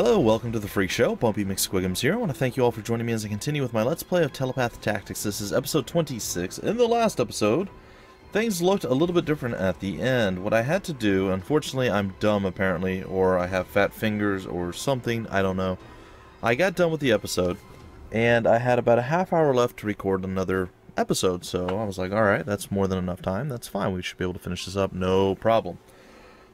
Hello, welcome to the Freak Show. Bumpy McSquigums here. I want to thank you all for joining me as I continue with my Let's Play of Telepath Tactics. This is episode 26. In the last episode, things looked a little bit different at the end. What I had to do, unfortunately I'm dumb apparently, or I have fat fingers or something, I don't know. I got done with the episode, and I had about a half hour left to record another episode, so I was like, alright, that's more than enough time, that's fine, we should be able to finish this up, no problem.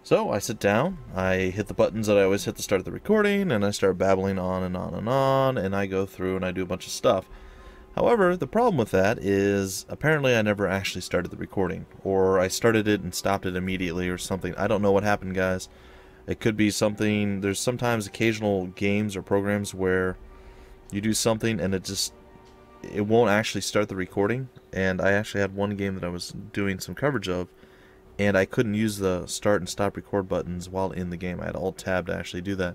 So I sit down, I hit the buttons that I always hit to start the recording, and I start babbling on and on and on, and I go through and I do a bunch of stuff. However, the problem with that is apparently I never actually started the recording, or I started it and stopped it immediately or something. I don't know what happened, guys. It could be something, there's sometimes occasional games or programs where you do something and it won't actually start the recording, and I actually had one game that I was doing some coverage of, and I couldn't use the start and stop record buttons while in the game. I had alt-tab to actually do that.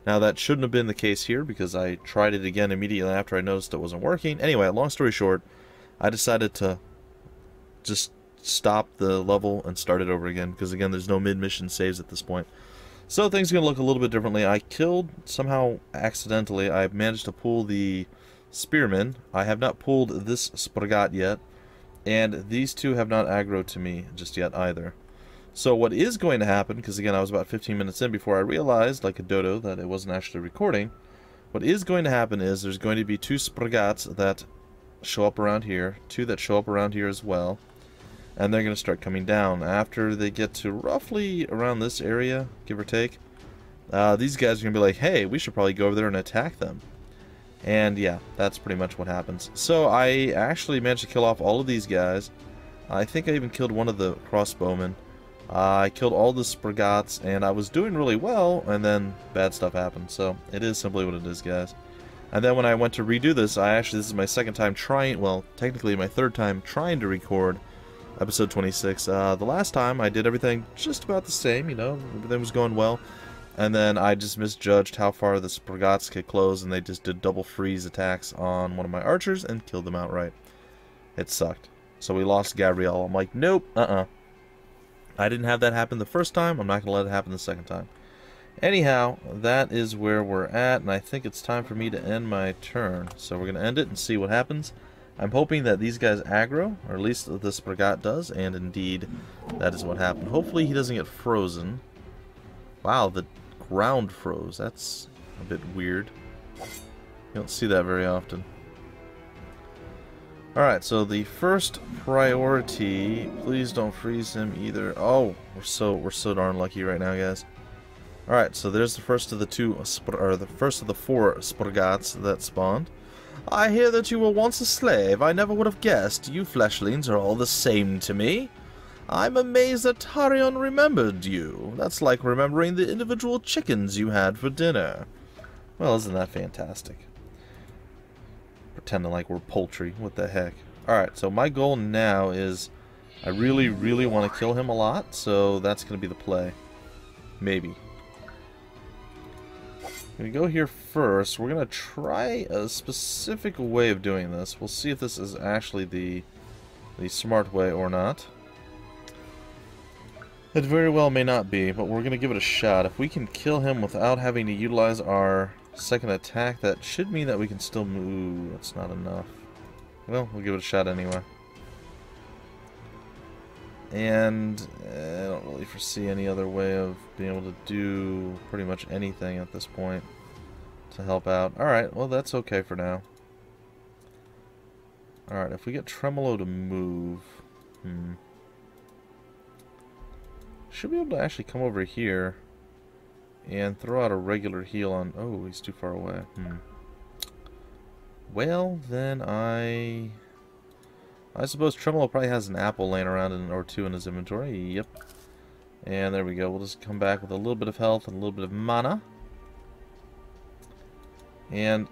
Now that shouldn't have been the case here because I tried it again immediately after I noticed it wasn't working. Anyway, long story short, I decided to just stop the level and start it over again because again there's no mid-mission saves at this point. So things are going to look a little bit differently. I killed, somehow accidentally, I managed to pull the spearman. I have not pulled this Spragat yet. And these two have not aggroed to me just yet either. So what is going to happen, because again I was about 15 minutes in before I realized, like a dodo, that it wasn't actually recording. What is going to happen is there's going to be two Spragats that show up around here, two that show up around here as well. And they're going to start coming down. After they get to roughly around this area, give or take, these guys are going to be like, hey, we should probably go over there and attack them. And yeah, that's pretty much what happens. So I actually managed to kill off all of these guys. I think I even killed one of the crossbowmen. I killed all the Spragats, and I was doing really well, and then bad stuff happened. So it is simply what it is, guys. And then when I went to redo this, this is my second time trying, well, technically my third time trying to record episode 26. The last time I did everything just about the same, you know, everything was going well. And then I just misjudged how far the Spragats could close, and they just did double freeze attacks on one of my archers and killed them outright. It sucked. So we lost Gabrielle. I'm like, nope, I didn't have that happen the first time. I'm not going to let it happen the second time. Anyhow, that is where we're at, and I think it's time for me to end my turn. So we're going to end it and see what happens. I'm hoping that these guys aggro, or at least the Spragat does, and indeed, that is what happened. Hopefully he doesn't get frozen. Wow, the ground froze. That's a bit weird. You don't see that very often. Alright, so the first priority, please don't freeze him either. Oh, we're so darn lucky right now, guys. Alright, so there's the first of the four Spragats that spawned. I hear that you were once a slave. I never would have guessed. You fleshlings are all the same to me. I'm amazed that Tarion remembered you. That's like remembering the individual chickens you had for dinner. Well, isn't that fantastic? Pretending like we're poultry. What the heck? Alright, so my goal now is I really, really want to kill him a lot, so that's going to be the play. Maybe. I'm going to go here first. We're going to try a specific way of doing this. We'll see if this is actually the smart way or not. It very well may not be, but we're going to give it a shot. If we can kill him without having to utilize our second attack, that should mean that we can still move. That's not enough. Well, we'll give it a shot anyway. And I don't really foresee any other way of being able to do pretty much anything at this point to help out. Alright, well that's okay for now. Alright, if we get Tremolo to move... should be able to actually come over here and throw out a regular heal on... Oh, he's too far away. Well, then I suppose Tremolo probably has an apple laying around or two in his inventory. Yep. And there we go. We'll just come back with a little bit of health and a little bit of mana. And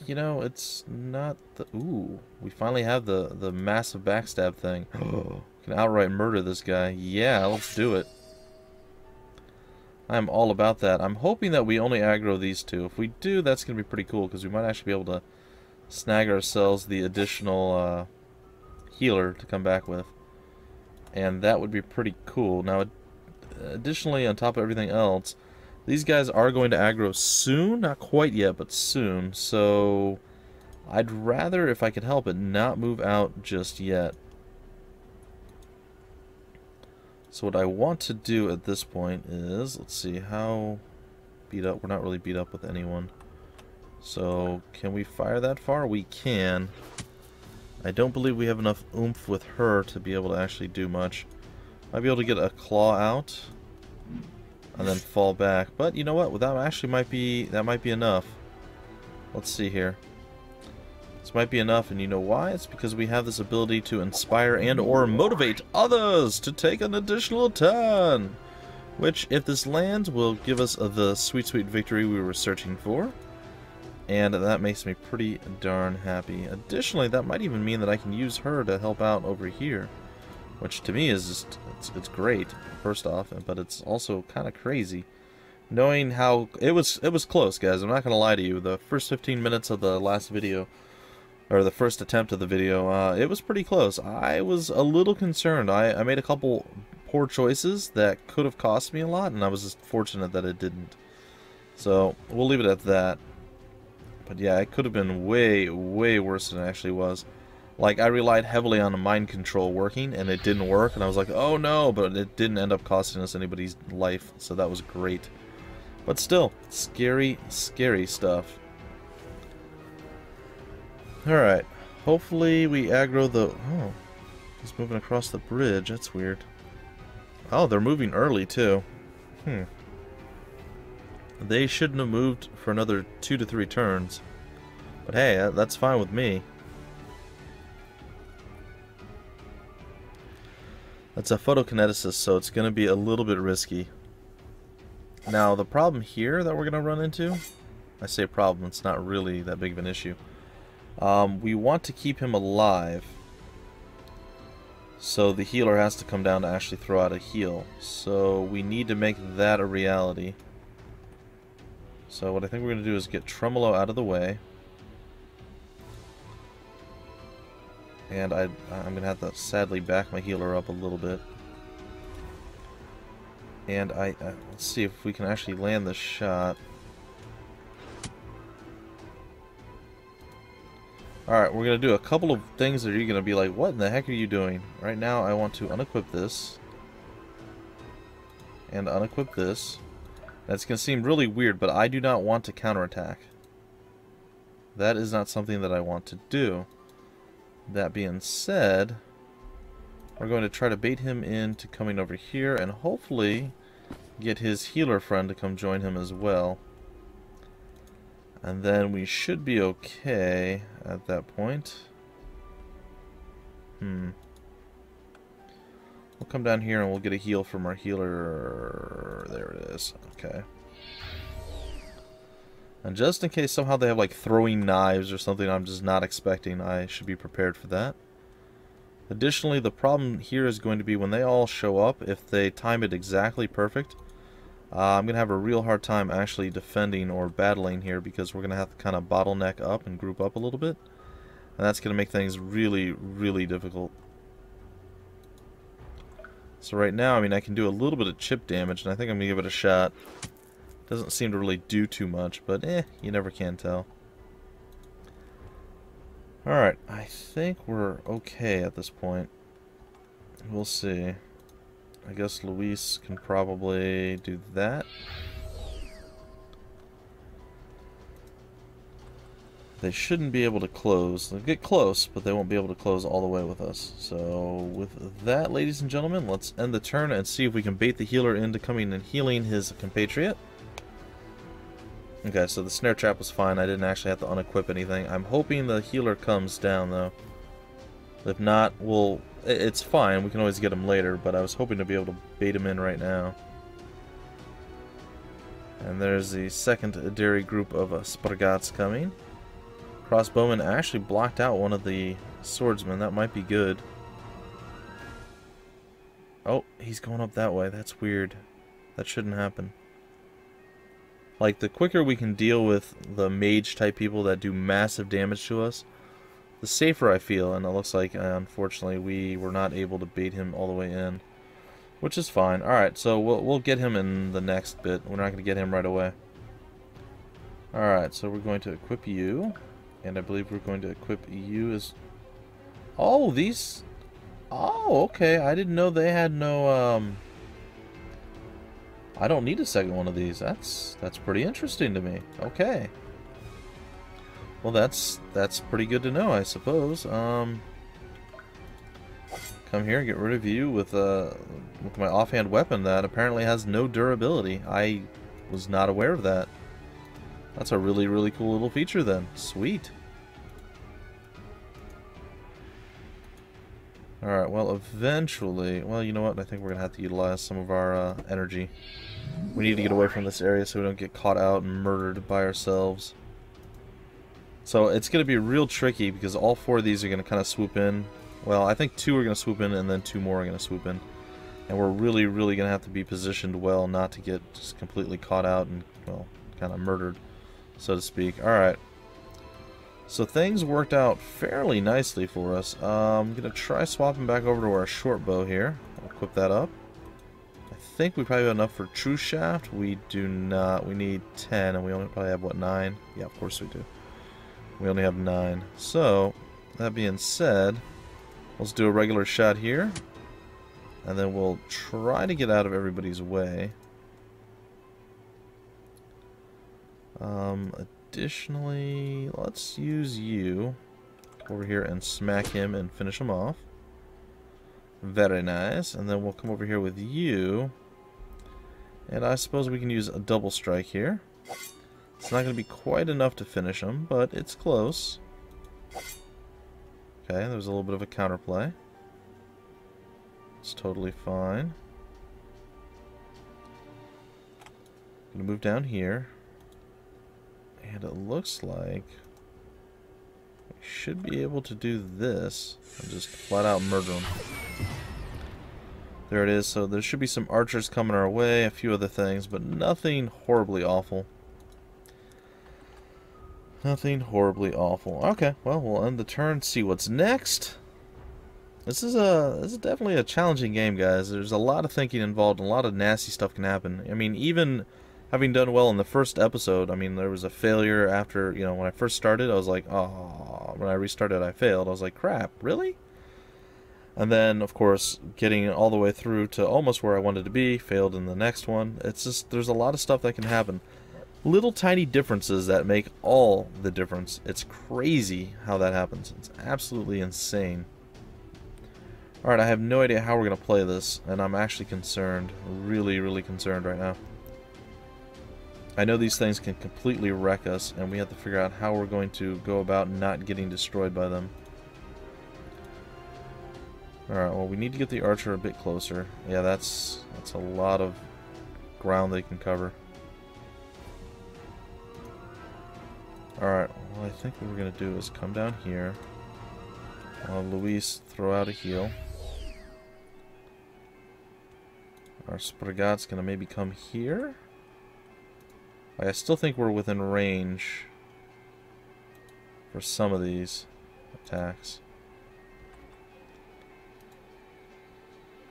you know, it's not the... Ooh, we finally have the massive backstab thing. Can outright murder this guy. Yeah, let's do it. I'm all about that. I'm hoping that we only aggro these two. If we do, that's going to be pretty cool, because we might actually be able to snag ourselves the additional healer to come back with. And that would be pretty cool. Now, additionally, on top of everything else, These guys are going to aggro soon. Not quite yet, but soon. So I'd rather, if I could help it, not move out just yet. So what I want to do at this point is, let's see, how beat up. We're not really beat up with anyone. So can we fire that far? We can. I don't believe we have enough oomph with her to be able to actually do much. Might be able to get a claw out and then fall back. But you know what? That actually might be enough. Let's see here. This might be enough, and you know why? It's because we have this ability to inspire and or motivate others to take an additional turn. Which, if this lands, will give us the sweet, sweet victory we were searching for. And that makes me pretty darn happy. Additionally, that might even mean that I can use her to help out over here. Which to me is just, it's great, first off, but it's also kind of crazy. Knowing how, it was close, guys, I'm not going to lie to you. The first 15 minutes of the last video, or the first attempt of the video, it was pretty close. I was a little concerned. I made a couple poor choices that could have cost me a lot, and I was just fortunate that it didn't. So, we'll leave it at that. But yeah, it could have been way, way worse than it actually was. Like, I relied heavily on the mind control working, and it didn't work, and I was like, oh no, but it didn't end up costing us anybody's life, so that was great. But still, scary, scary stuff. Alright, hopefully we aggro the... Oh, he's moving across the bridge, that's weird. Oh, they're moving early, too. They shouldn't have moved for another 2 to 3 turns. But hey, that's fine with me. That's a photokineticist, so it's going to be a little bit risky. Now, the problem here that we're going to run into... I say problem, it's not really that big of an issue. We want to keep him alive. So the healer has to come down to actually throw out a heal. So we need to make that a reality. So what I think we're going to do is get Tremolo out of the way. And I'm going to have to sadly back my healer up a little bit. And let's see if we can actually land this shot. Alright, we're going to do a couple of things that you're going to be like, what in the heck are you doing? Right now I want to unequip this. And unequip this. That's going to seem really weird, but I do not want to counterattack. That is not something that I want to do. That being said, we're going to try to bait him into coming over here and hopefully get his healer friend to come join him as well. And then we should be okay at that point. We'll come down here and we'll get a heal from our healer. There it is. Okay. And just in case somehow they have like throwing knives or something I'm just not expecting, I should be prepared for that. Additionally, the problem here is going to be when they all show up, if they time it exactly perfect, I'm going to have a real hard time actually defending or battling here because we're going to have to kind of bottleneck up and group up a little bit. And that's going to make things really, really difficult. So right now, I mean, I can do a little bit of chip damage, and I think I'm going to give it a shot. Doesn't seem to really do too much, but you never can tell. Alright, I think we're okay at this point. We'll see. I guess Luis can probably do that. They shouldn't be able to close. They'll get close, but they won't be able to close all the way with us. So with that, ladies and gentlemen, let's end the turn and see if we can bait the healer into coming and healing his compatriot. Okay, so the snare trap was fine. I didn't actually have to unequip anything. I'm hoping the healer comes down, though. If not, it's fine. We can always get him later, but I was hoping to be able to bait him in right now. And there's the second dairy group of Spargats coming. Crossbowman actually blocked out one of the swordsmen. That might be good. Oh, he's going up that way. That's weird. That shouldn't happen. Like, the quicker we can deal with the mage-type people that do massive damage to us, the safer I feel. And it looks like, unfortunately, we were not able to bait him all the way in. Which is fine. Alright, so we'll get him in the next bit. We're not going to get him right away. Alright, so we're going to equip you. And I believe we're going to equip you as... Oh, these... Oh, okay. I didn't know they had no, I don't need a second one of these. That's pretty interesting to me. Okay. Well, that's pretty good to know, I suppose. Come here and get rid of you with my offhand weapon that apparently has no durability. I was not aware of that. That's a really, really cool little feature then. Sweet. Alright, well, eventually... Well, you know what? I think we're going to have to utilize some of our energy. We need to get away from this area so we don't get caught out and murdered by ourselves. So it's going to be real tricky because all four of these are going to kind of swoop in. Well, I think two are going to swoop in and then two more are going to swoop in. And we're really, really going to have to be positioned well not to get just completely caught out and, well, kind of murdered, so to speak. Alright. So things worked out fairly nicely for us. I'm going to try swapping back over to our short bow here. I'll equip that up. I think we probably have enough for true shaft. We do not. We need 10 and we only probably have, what, 9? Yeah, of course we do. We only have 9. So, that being said, let's do a regular shot here. And then we'll try to get out of everybody's way. Additionally, let's use you over here and smack him and finish him off. Very nice. And then we'll come over here with you. And I suppose we can use a double strike here. It's not going to be quite enough to finish him, but it's close. Okay, there's a little bit of a counterplay. It's totally fine. Gonna move down here. And it looks like we should be able to do this and just flat out murder them. There it is. So there should be some archers coming our way, a few other things, but nothing horribly awful. Nothing horribly awful. Okay, well, we'll end the turn, see what's next. This is definitely a challenging game, guys. There's a lot of thinking involved and a lot of nasty stuff can happen. I mean, even having done well in the first episode, I mean, there was a failure after, you know, when I first started, I was like, oh, when I restarted, I failed. I was like, crap, really? And then, of course, getting all the way through to almost where I wanted to be, failed in the next one. It's just, there's a lot of stuff that can happen. Little tiny differences that make all the difference. It's crazy how that happens. It's absolutely insane. Alright, I have no idea how we're going to play this, and I'm actually concerned. Really, really concerned right now. I know these things can completely wreck us, and we have to figure out how we're going to go about not getting destroyed by them. Alright, well, we need to get the archer a bit closer. Yeah, that's a lot of ground they can cover. Alright, well, I think what we're going to do is come down here. Luis throw out a heal. Our Spragat's going to maybe come here. I still think we're within range for some of these attacks.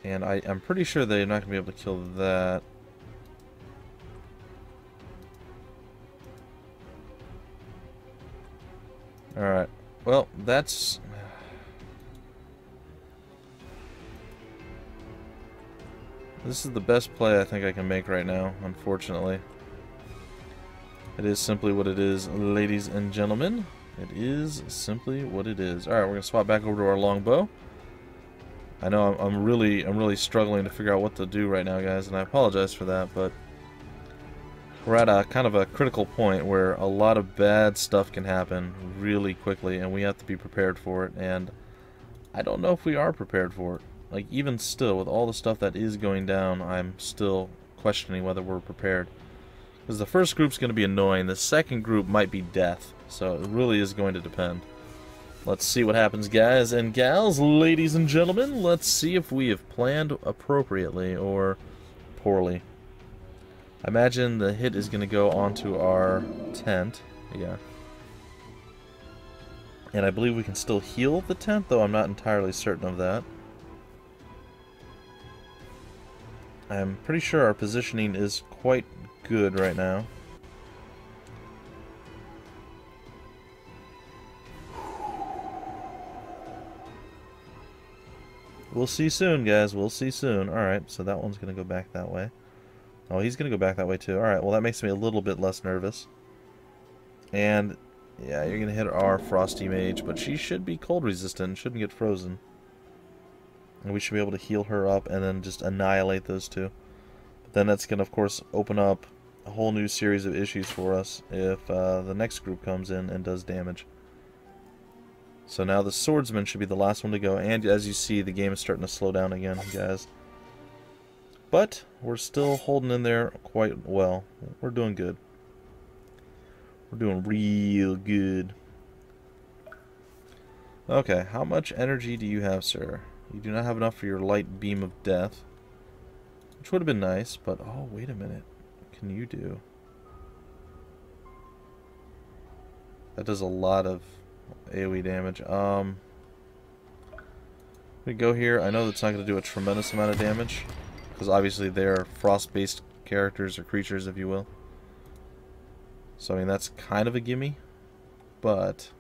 And I'm pretty sure they're not going to be able to kill that. Alright. Well, that's... This is the best play I think I can make right now, unfortunately. It is simply what it is, ladies and gentlemen. It is simply what it is. Alright, we're going to swap back over to our longbow. I know I'm really struggling to figure out what to do right now, guys, and I apologize for that, but we're at a kind of a critical point where a lot of bad stuff can happen really quickly, and we have to be prepared for it, and I don't know if we are prepared for it. Like, even still, with all the stuff that is going down, I'm still questioning whether we're prepared. Because the first group's going to be annoying, the second group might be death, so it really is going to depend. Let's see what happens, guys and gals, ladies and gentlemen. Let's see if we have planned appropriately or poorly. I imagine the hit is going to go onto our tent. Yeah. And I believe we can still heal the tent, though I'm not entirely certain of that. I'm pretty sure our positioning is quite good right now. We'll see soon, guys. We'll see soon. Alright, so that one's going to go back that way. Oh, he's going to go back that way too. Alright, well that makes me a little bit less nervous. And, yeah, you're going to hit our Frosty Mage, but she should be cold resistant, shouldn't get frozen. And we should be able to heal her up and then just annihilate those two. But then that's going to, of course, open up a whole new series of issues for us if the next group comes in and does damage. So now the swordsman should be the last one to go, and as you see, the game is starting to slow down again, guys. But we're still holding in there quite well. We're doing good. We're doing real good. Okay, how much energy do you have, sir? You do not have enough for your light beam of death, which would have been nice, but oh, wait a minute. What can you do? That does a lot of AoE damage. We go here. I know that's not going to do a tremendous amount of damage, because obviously they're frost-based characters or creatures, if you will. So, I mean, that's kind of a gimme, but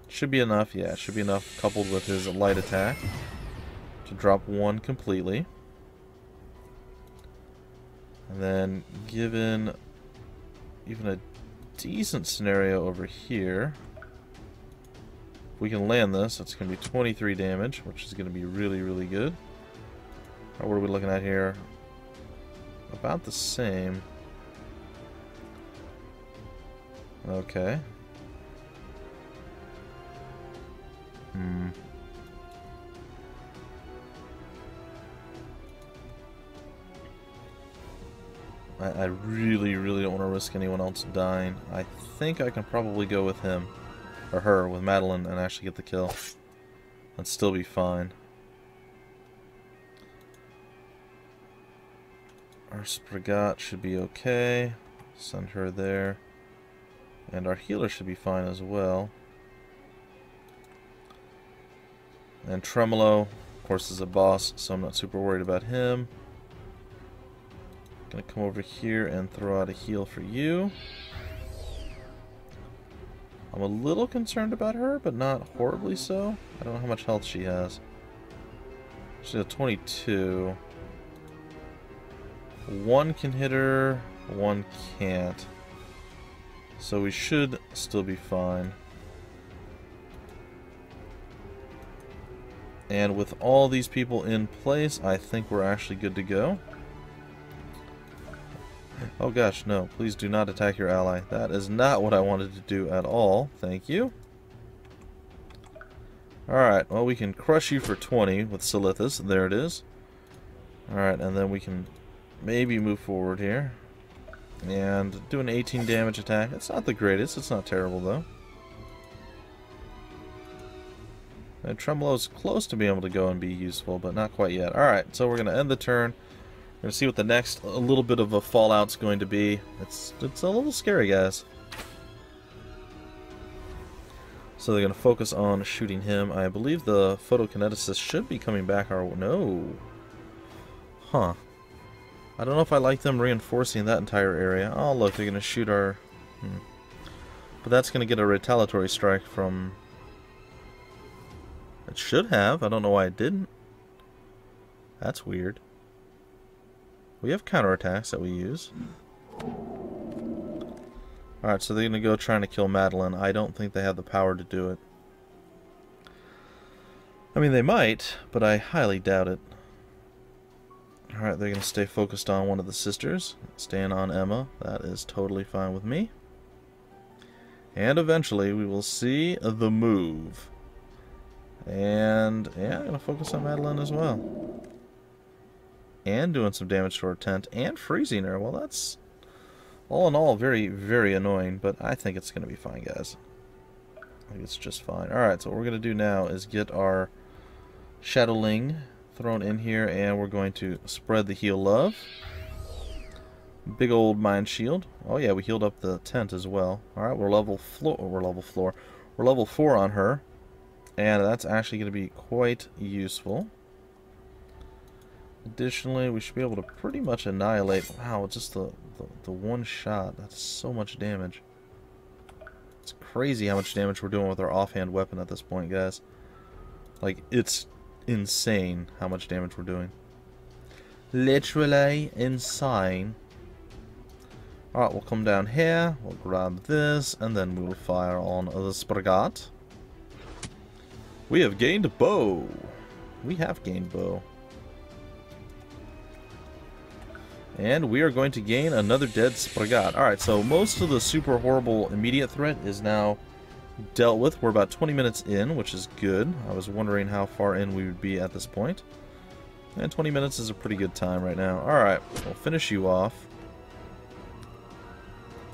should be enough. Yeah, it should be enough, coupled with his light attack, to drop one completely. And then, given even a decent scenario over here, if we can land this, it's going to be 23 damage, which is going to be really, really good. What are we looking at here? About the same. Okay. I really, really don't want to risk anyone else dying. I think I can probably go with him. Or her, with Madeline, and actually get the kill. And still be fine. Our Sprigat should be okay. Send her there. And our healer should be fine as well. And Tremolo, of course, is a boss, so I'm not super worried about him. Gonna come over here and throw out a heal for you. I'm a little concerned about her, but not horribly so. I don't know how much health she has. She's at 22. One can hit her, one can't. So we should still be fine. And with all these people in place, I think we're actually good to go. Oh gosh, no. Please do not attack your ally. That is not what I wanted to do at all. Thank you. Alright, well we can crush you for 20 with Silithus. There it is. Alright, and then we can maybe move forward here. And do an 18 damage attack. It's not the greatest. It's not terrible though. And Tremolo's close to being able to go and be useful, but not quite yet. Alright, so we're going to end the turn. We're going to see what the next a little bit of a fallout's going to be. It's a little scary, guys. So they're going to focus on shooting him. I believe the photokineticist should be coming back our... No. Huh. I don't know if I like them reinforcing that entire area. Oh, look, they're going to shoot our... But that's going to get a retaliatory strike from... It should have. I don't know why it didn't. That's weird. We have counterattacks that we use. Alright, so they're going to go trying to kill Madeline. I don't think they have the power to do it. I mean, they might, but I highly doubt it. Alright, they're going to stay focused on one of the sisters. Staying on Emma. That is totally fine with me. And eventually we will see the move. And, yeah, I'm going to focus on Madeline as well. And doing some damage to her tent. And freezing her. Well, that's, all in all, very, very annoying. But I think it's going to be fine, guys. I think it's just fine. Alright, so what we're going to do now is get our Shadowling thrown in here. And we're going to spread the heal love. Big old mind shield. Oh, yeah, we healed up the tent as well. Alright, we're level 4 on her. And that's actually going to be quite useful. Additionally, we should be able to pretty much annihilate... Wow, just the one shot. That's so much damage. It's crazy how much damage we're doing with our offhand weapon at this point, guys. Like, it's insane how much damage we're doing. Literally insane. Alright, we'll come down here, we'll grab this, and then we will fire on the Spragat. We have gained bow. We have gained bow. And we are going to gain another dead Spragat. Alright, so most of the super horrible immediate threat is now dealt with. We're about 20 minutes in, which is good. I was wondering how far in we would be at this point. And 20 minutes is a pretty good time right now. Alright, we'll finish you off.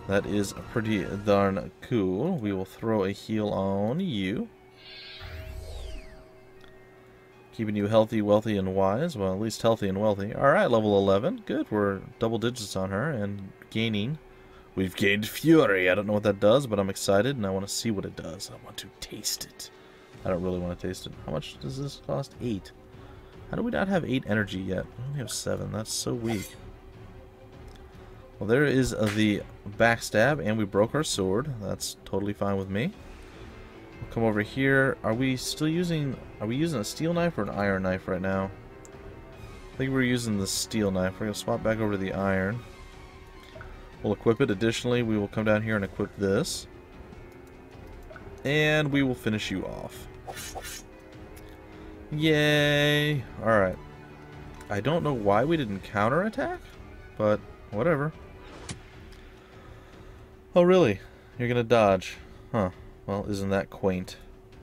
That is pretty darn cool. We will throw a heal on you. Keeping you healthy, wealthy, and wise. Well, at least healthy and wealthy. Alright, level 11. Good, we're double digits on her and gaining. We've gained Fury. I don't know what that does, but I'm excited and I want to see what it does. I want to taste it. I don't really want to taste it. How much does this cost? 8. How do we not have 8 energy yet? We only have 7. That's so weak. Well, there is the backstab, and we broke our sword. That's totally fine with me. We'll come over here. Are we still using... Are we using a steel knife or an iron knife right now? I think we're using the steel knife. We're going to swap back over to the iron. We'll equip it. Additionally, we will come down here and equip this. And we will finish you off. Yay! Alright. I don't know why we didn't counterattack, but whatever. Oh, really? You're gonna dodge? Huh. Well, isn't that quaint?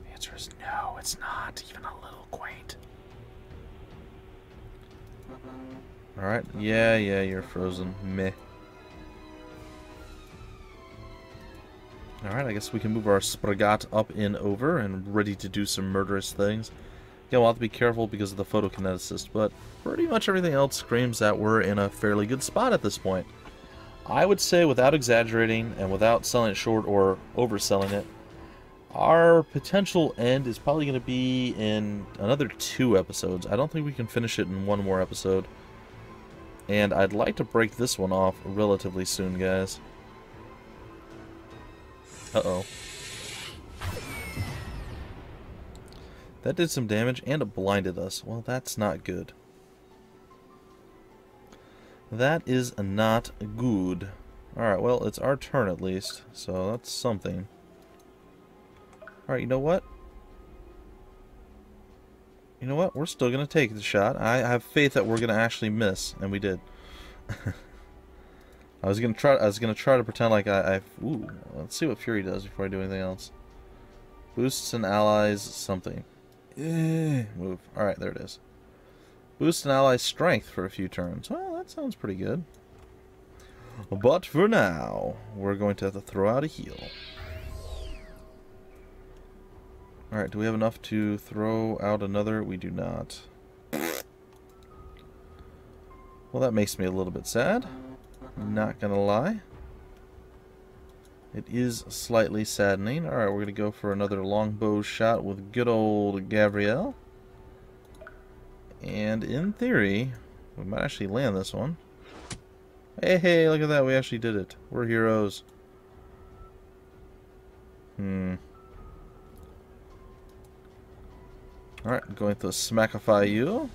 The answer is no, it's not even a little quaint. Alright. Yeah, you're frozen. Meh. Alright, I guess we can move our Spragat up and over and ready to do some murderous things. Yeah, we'll have to be careful because of the photokineticist, but pretty much everything else screams that we're in a fairly good spot at this point. I would say, without exaggerating and without selling it short or overselling it, our potential end is probably going to be in another 2 episodes. I don't think we can finish it in 1 more episode. And I'd like to break this one off relatively soon, guys. Uh-oh. That did some damage, and it blinded us. Well, that's not good. That is not good. Alright, well, it's our turn at least, so that's something. Alright, you know what? You know what? We're still going to take the shot. I have faith that we're going to actually miss, and we did. I was going to try to pretend like ooh, let's see what Fury does before I do anything else. Boosts an ally's something. Move. Alright, there it is. Boost an ally's strength for a few turns. Well, that sounds pretty good. But for now, we're going to have to throw out a heal. Alright, do we have enough to throw out another? We do not. Well, that makes me a little bit sad. Not gonna lie. It is slightly saddening. Alright, we're going to go for another longbow shot with good old Gabrielle. And in theory, we might actually land this one. Hey, look at that. We actually did it. We're heroes. Alright, I'm going to smackify you.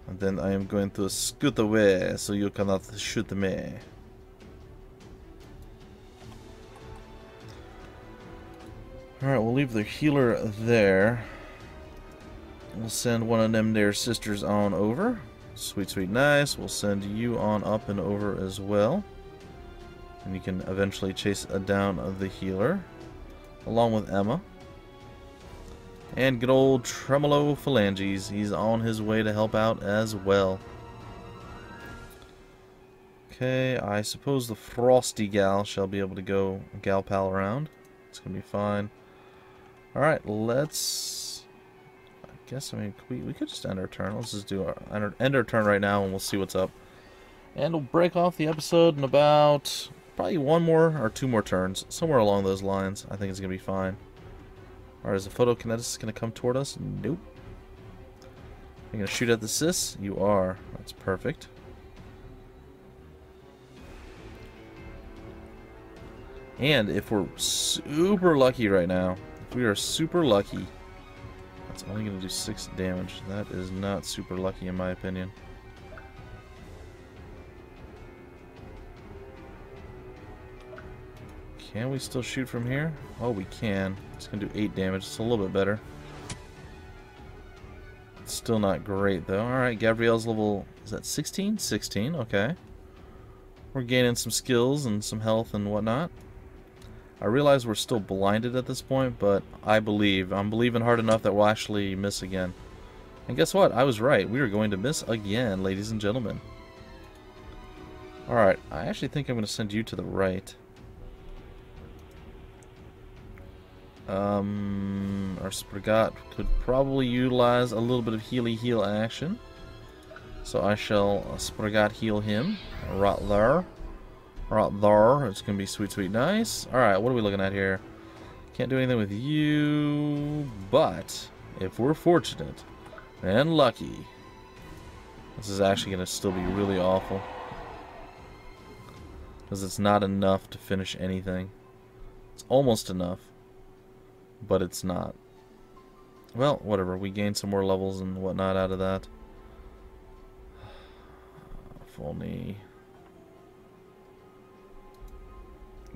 And then I am going to scoot away so you cannot shoot me. Alright, we'll leave the healer there. We'll send one of them there sisters on over. Sweet, sweet, nice. We'll send you on up and over as well. And you can eventually chase down the healer. Along with Emma. And good old Tremolo Phalanges. He's on his way to help out as well. Okay, I suppose the Frosty Gal shall be able to go gal pal around. It's going to be fine. Alright, let's... I mean, we could just end our turn. Let's just do our end our turn right now, and we'll see what's up. And we'll break off the episode in about probably 1 more or 2 more turns, somewhere along those lines. I think it's gonna be fine. Alright, is the photokineticist gonna come toward us? Nope. You gonna shoot at the sis? You are. That's perfect. And if we're super lucky right now, if we are super lucky, that's only gonna do 6 damage. That is not super lucky in my opinion. Can we still shoot from here? Oh, we can. It's gonna do 8 damage. It's a little bit better. Still not great though. Alright, Gabrielle's level, is that 16? 16, okay. We're gaining some skills and some health and whatnot. I realize we're still blinded at this point, but I'm believing hard enough that we'll actually miss again. And guess what? I was right. We are going to miss again, ladies and gentlemen. Alright, I actually think I'm going to send you to the right. Our Sprigat could probably utilize a little bit of heal action. So I shall Sprigat heal him. Right there. Right there. It's going to be sweet, sweet, nice. Alright, what are we looking at here? Can't do anything with you, but if we're fortunate and lucky, this is actually going to still be really awful. Because it's not enough to finish anything. It's almost enough, but it's not. Well, whatever. We gained some more levels and whatnot out of that. If only...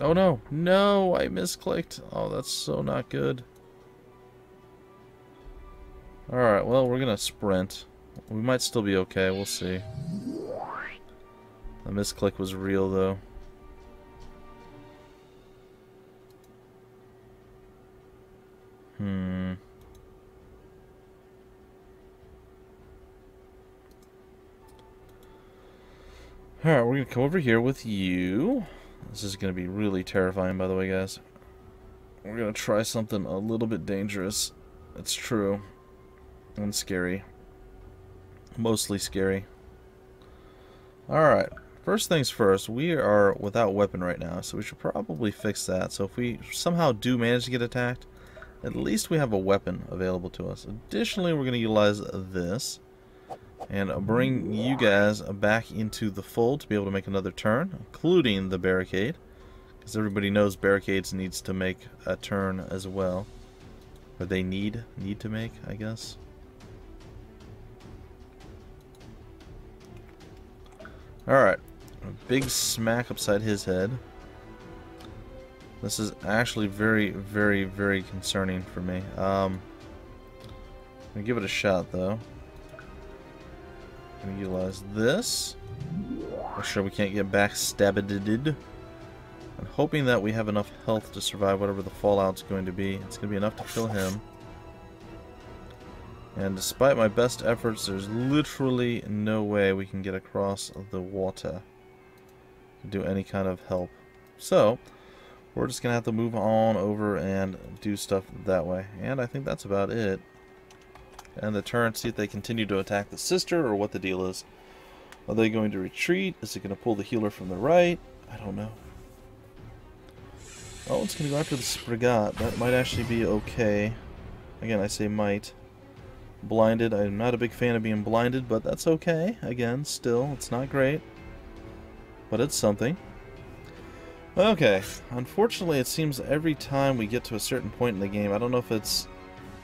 Oh no! No! I misclicked! Oh, that's so not good. Alright, well, we're gonna sprint. We might still be okay, we'll see. The misclick was real, though. Alright, we're gonna come over here with you. This is gonna be really terrifying, by the way, guys. We're gonna try something a little bit dangerous. It's true. And scary. Mostly scary. Alright, first things first, we are without weapon right now, so we should probably fix that. So if we somehow do manage to get attacked, at least we have a weapon available to us. Additionally, we're going to utilize this and bring you guys back into the fold to be able to make another turn, including the barricade, because everybody knows barricades needs to make a turn as well. Or they need to make, I guess. Alright, a big smack upside his head. This is actually very, very, very concerning for me. I'm gonna give it a shot though. Gonna utilize this. Make sure we can't get backstabbed. I'm hoping that we have enough health to survive whatever the fallout's going to be. It's gonna be enough to kill him. And despite my best efforts, there's literally no way we can get across the water to do any kind of help. So, we're just going to have to move on over and do stuff that way. And I think that's about it. And the turn, see if they continue to attack the sister or what the deal is. Are they going to retreat? Is it going to pull the healer from the right? I don't know. Oh, it's going to go after the Sprigat. That might actually be okay. Again, I say might. Blinded. I'm not a big fan of being blinded, but that's okay. Again, still, it's not great. But it's something. Okay. Unfortunately, it seems every time we get to a certain point in the game, I don't know if it's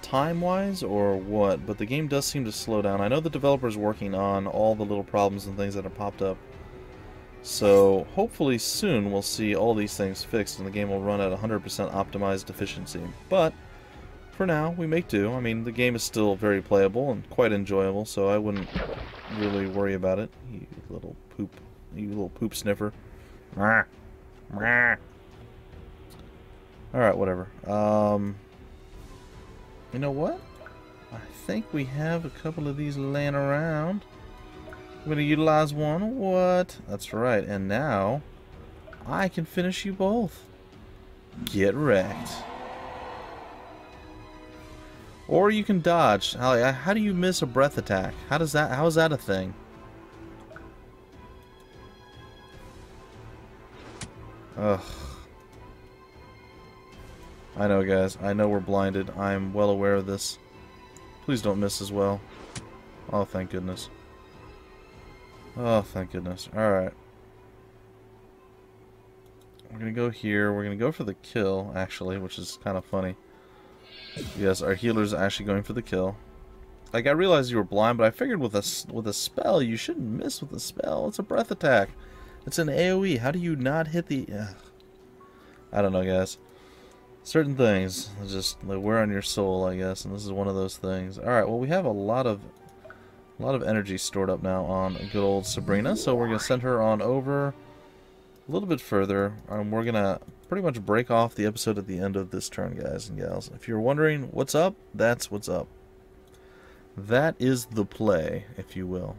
time-wise or what, but the game does seem to slow down. I know the developer's working on all the little problems and things that have popped up. So, hopefully soon we'll see all these things fixed and the game will run at 100% optimized efficiency. But for now, we make do. I mean, the game is still very playable and quite enjoyable, so I wouldn't really worry about it. You little poop sniffer. Alright, whatever. You know what? I think we have a couple of these laying around. I'm going to utilize one. What? That's right. And now, I can finish you both. Get wrecked. Or you can dodge. How do you miss a breath attack? How is that a thing? Ugh. I know, guys. I know we're blinded. I'm well aware of this. Please don't miss as well. Oh, thank goodness. Oh, thank goodness. Alright. We're gonna go here. We're gonna go for the kill, actually, which is kind of funny. Yes, our healer's actually going for the kill. Like, I realized you were blind, but I figured with a spell, you shouldn't miss with a spell. It's a breath attack. It's an AoE. How do you not hit the... I don't know, guys. Certain things just they wear on your soul, I guess, and this is one of those things. Alright, well, we have a lot of energy stored up now on good old Sabrina, so we're going to send her on over a little bit further. We're going to pretty much break off the episode at the end of this turn, guys and gals. If you're wondering what's up, that's what's up. That is the play, if you will.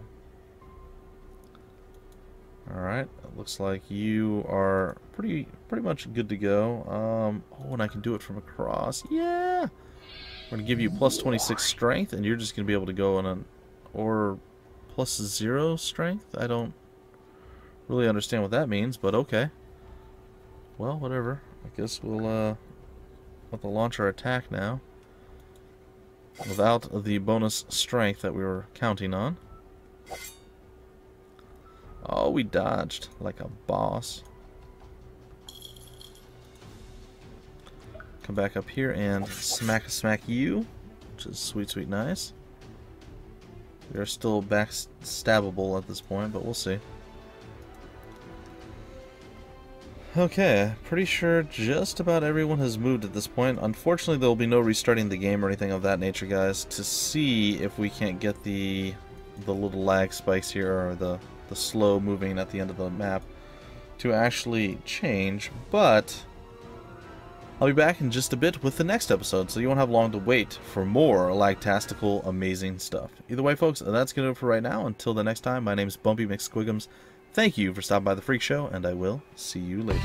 Alright, it looks like you are pretty much good to go. Oh, and I can do it from across. Yeah! We're going to give you plus 26 strength, and you're just going to be able to go on an... Or plus 0 strength? I don't really understand what that means, but okay. Well, whatever. I guess we'll let the launcher attack now. Without the bonus strength that we were counting on. Oh, we dodged like a boss. Come back up here and smack you, which is sweet nice. We are still backstabbable at this point, but we'll see. Okay, pretty sure just about everyone has moved at this point. Unfortunately, there will be no restarting the game or anything of that nature, guys, to see if we can't get the little lag spikes here, or the slow moving at the end of the map, to actually change. But I'll be back in just a bit with the next episode, so you won't have long to wait for more lag-tastical amazing stuff. Either way, folks, that's going to do it for right now. Until the next time, my name's Bumpy McSquigums. Thank you for stopping by the Freak Show, and I will see you later.